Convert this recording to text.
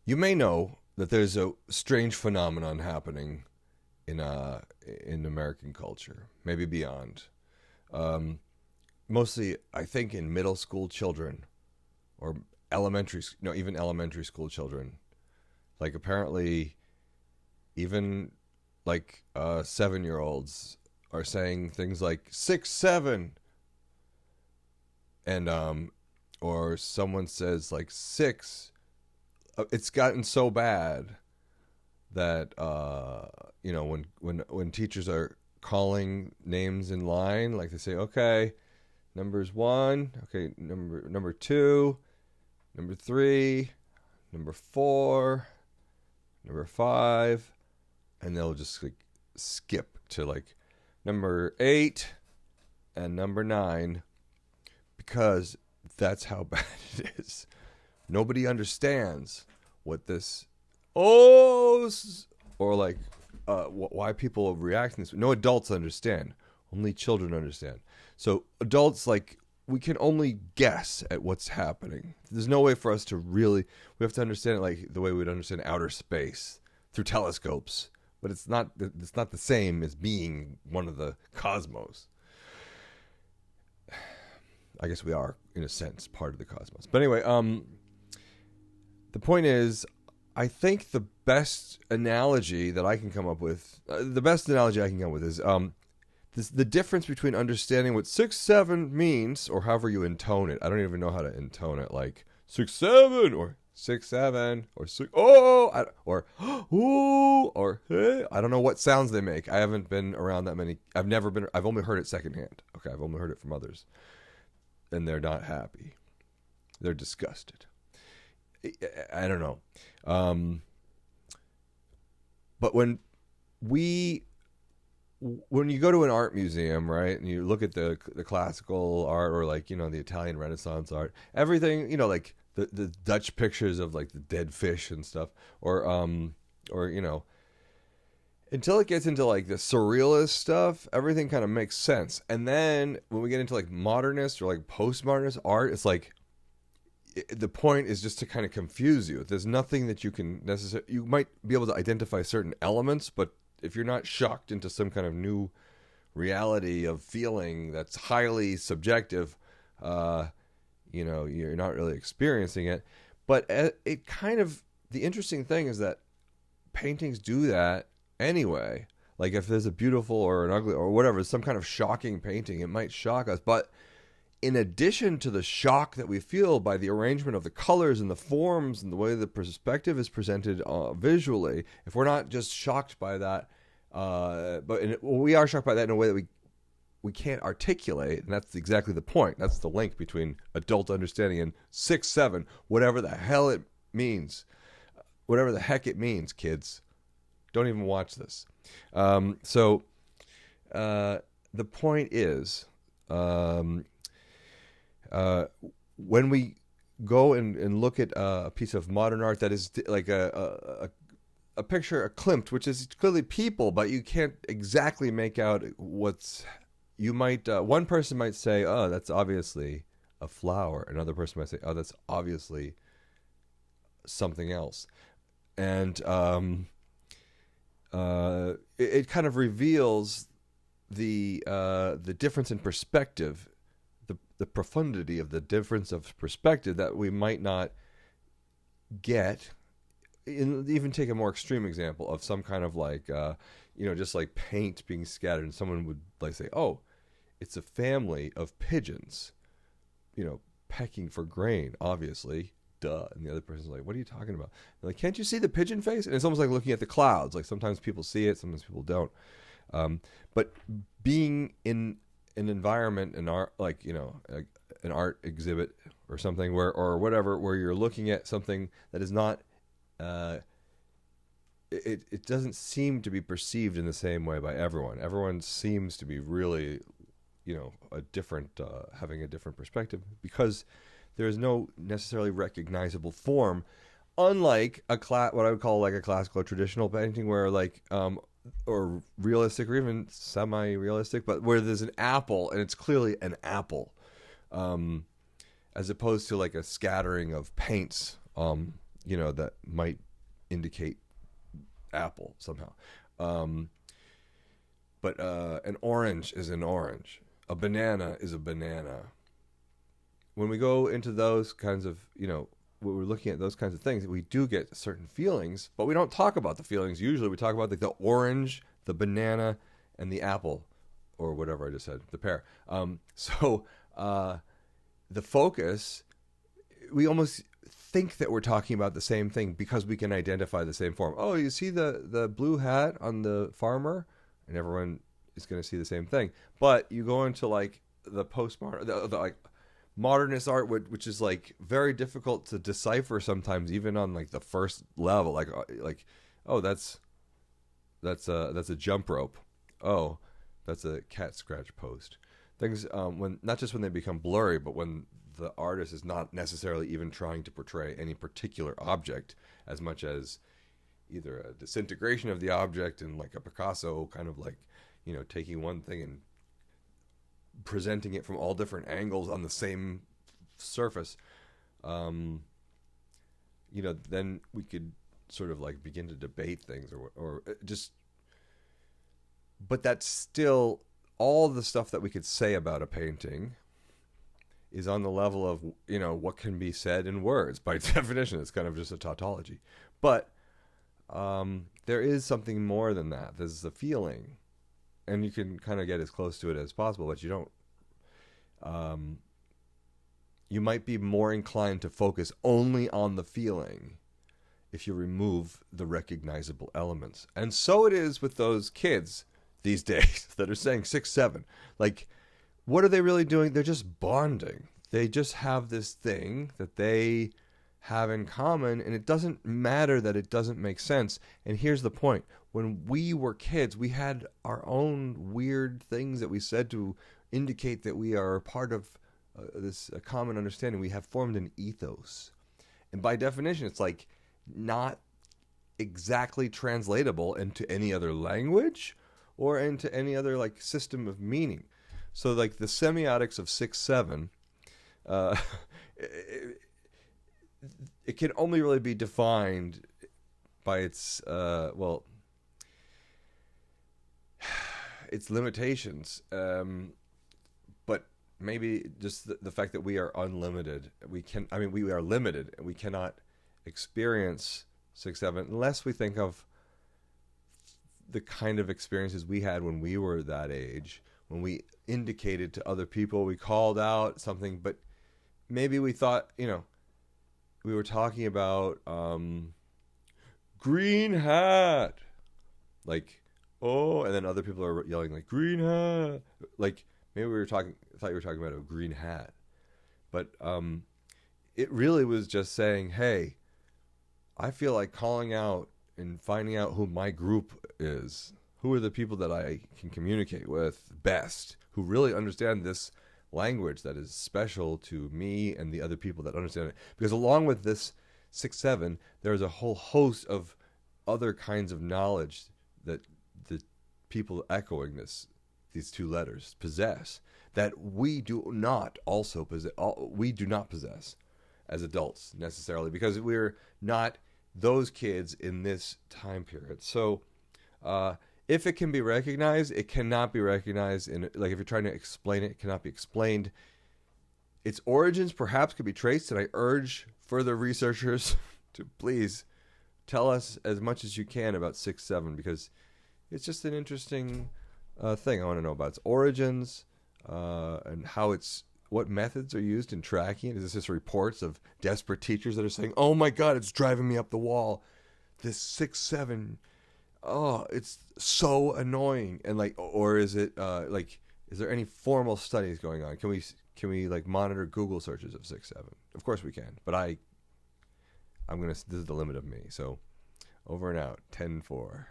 You may know that there's a strange phenomenon happening in American culture, maybe beyond. Um, Mostly, I think, in middle school children or even elementary school children. Like apparently, even like 7-year-olds are saying things like 6, 7, and or someone says like six. It's gotten so bad that when teachers are calling names in line, like they say, okay, number's 1, okay, number 2, number 3, number 4, number 5, and they'll just like skip to like number 8 and number 9 because that's how bad it is. Nobody understands what this or like why people react in this. No adults understand. Only children understand. So adults, like, we can only guess at what's happening. There's no way for us to really. We have to understand it like the way we'd understand outer space through telescopes. But it's not. It's not the same as being one of the cosmos. I guess we are, in a sense, part of the cosmos. But anyway, the point is, I think the best analogy that I can come up with, is the difference between understanding what 6, 7 means, or however you intone it. I don't even know how to intone it, like 6, 7, or 6, 7, or 6, or ooh, or hey. I don't know what sounds they make. I haven't been around that many. I've only heard it secondhand. Okay, I've only heard it from others. And they're not happy. They're disgusted. I don't know. But when you go to an art museum, right, and you look at the classical art, or like, the Italian Renaissance art, everything, like the Dutch pictures of like the dead fish and stuff, or until it gets into like the surrealist stuff, everything kind of makes sense. And then when we get into like modernist or like postmodernist art, it's like the point is just to kind of confuse you. There's nothing that you can necessarily. You might be able to identify certain elements, but if you're not shocked into some kind of new reality of feeling that's highly subjective, you're not really experiencing it. But it kind of, the interesting thing is that paintings do that anyway. Like if there's a beautiful or an ugly or whatever, some kind of shocking painting, it might shock us. But in addition to the shock that we feel by the arrangement of the colors and the forms and the way the perspective is presented visually, if we're not just shocked by that, we are shocked by that in a way that we can't articulate, and that's exactly the point. That's the link between adult understanding and 6, 7, whatever the hell it means. Whatever the heck it means, kids. Don't even watch this. So the point is, when we go and look at a piece of modern art that is like a picture, a klimt, which is clearly people, but you can't exactly make out what's. You might one person might say, "Oh, that's obviously a flower." Another person might say, "Oh, that's obviously something else," and it kind of reveals the difference in perspective, the profundity of the difference of perspective that we might not get. Even take a more extreme example of some kind of like, just like paint being scattered, and someone would like say, "Oh, it's a family of pigeons, pecking for grain, obviously, duh." And the other person's like, "What are you talking about?" They're like, "Can't you see the pigeon face?" And it's almost like looking at the clouds. Like sometimes people see it, sometimes people don't. But being in an environment, an art, like an art exhibit or something or whatever, where you're looking at something that is not. It doesn't seem to be perceived in the same way by everyone. Everyone seems to be really, a different, having a different perspective, because there is no necessarily recognizable form, unlike what I would call like a classical or traditional painting, where like, or realistic or even semi-realistic, but where there's an apple and it's clearly an apple, as opposed to like a scattering of paints, that might indicate apple somehow. Um, but an orange is an orange. A banana is a banana. When we go into those kinds of, when we're looking at those kinds of things, we do get certain feelings, but we don't talk about the feelings. Usually we talk about like the orange, the banana, and the apple, or whatever I just said, the pear. So the focus, we almost think that we're talking about the same thing because we can identify the same form. Oh, you see the blue hat on the farmer? And everyone is going to see the same thing. But you go into like the postmodern, the like modernist art, which is like very difficult to decipher sometimes, even on like the first level. Like oh, that's a jump rope. Oh, that's a cat scratch post. Things when not just when they become blurry, but when the artist is not necessarily even trying to portray any particular object as much as either a disintegration of the object and like a Picasso kind of like, taking one thing and presenting it from all different angles on the same surface. Then we could sort of like begin to debate things or just, but that's still all the stuff that we could say about a painting is on the level of, what can be said in words. By definition, it's kind of just a tautology. But there is something more than that. There's a feeling, and you can kind of get as close to it as possible, but you don't. You might be more inclined to focus only on the feeling if you remove the recognizable elements. And so it is with those kids these days that are saying 6, 7. Like, what are they really doing? They're just bonding. They just have this thing that they have in common, and it doesn't matter that it doesn't make sense. And here's the point. When we were kids, we had our own weird things that we said to indicate that we are part of this common understanding. We have formed an ethos. And by definition, it's like not exactly translatable into any other language or into any other like system of meaning. So like the semiotics of 6, 7, it can only really be defined by its its limitations. But maybe just the fact that we are unlimited. We are limited, and we cannot experience 6, 7 unless we think of the kind of experiences we had when we were that age, when we indicated to other people, we called out something, but maybe we thought, we were talking about green hat, like, oh, and then other people are yelling like green hat, like maybe I thought you were talking about a green hat, but it really was just saying, hey, I feel like calling out and finding out who my group is. Who are the people that I can communicate with best, who really understand this language that is special to me and the other people that understand it. Because along with this 6, 7, there's a whole host of other kinds of knowledge that the people echoing these 2 letters possess that we do not also possess. We do not possess as adults necessarily, because we're not those kids in this time period. So if it can be recognized, it cannot be recognized in, like, if you're trying to explain it, it cannot be explained. Its origins perhaps could be traced, and I urge further researchers to please tell us as much as you can about 6, 7, because it's just an interesting thing. I want to know about its origins and what methods are used in tracking it. Is this just reports of desperate teachers that are saying, oh my God, it's driving me up the wall. This 6, 7, oh, it's so annoying. And like, or is it is there any formal studies going on? Can we like monitor Google searches of 6, 7? Of course we can, but this is the limit of me. So over and out, 10-4.